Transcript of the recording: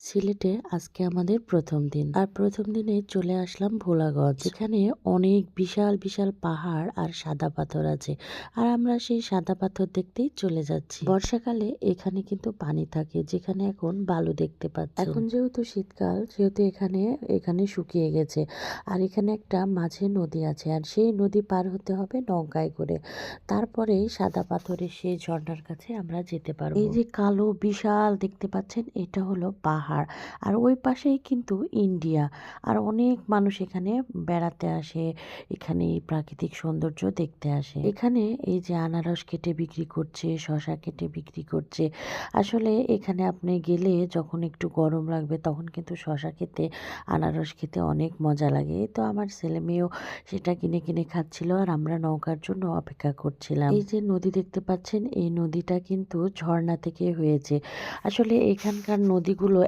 সিলেটে আজকে আমাদের প্রথম দিন। আর প্রথম দিনে চলে আসলাম ভোলাগঞ্জ। যেখানে অনেক বিশাল বিশাল পাহাড় আর সাদা পাথর আছে। আর আমরা সেই সাদা পাথর দেখতেই চলে যাচ্ছি। বর্ষাকালে এখানে কিন্তু পানি থাকে, যেখানে এখন বালু দেখতে পাচ্ছি। এখন যেহেতু শীতকাল, সেহেতু এখানে শুকিয়ে গেছে। আর এখানে একটা মাঝে নদী আছে, আর সেই নদী পার হতে হবে নৌকায় করে। তারপরে সাদা পাথরের সেই ঝর্ণার কাছে আমরা যেতে পারবো। এই যে কালো বিশাল দেখতে পাচ্ছেন, এটা হলো পাহাড়। আর ওই পাশেই কিন্তু ইন্ডিয়া। আর অনেক মানুষ এখানে বেড়াতে আসে, এখানে এই প্রাকৃতিক সৌন্দর্য দেখতে আসে। এখানে এই যে আনারস কেটে বিক্রি করছে, শশা কেটে বিক্রি করছে। আসলে এখানে আপনি গেলে যখন একটু গরম লাগবে, তখন কিন্তু শশা খেতে, আনারস খেতে অনেক মজা লাগে। এই তো আমার ছেলে মেয়েও সেটা কিনে কিনে খাচ্ছিল, আর আমরা নৌকার জন্য অপেক্ষা করছিলাম। এই যে নদী দেখতে পাচ্ছেন, এই নদীটা কিন্তু ঝর্ণা থেকে হয়েছে। আসলে এখানকার নদীগুলো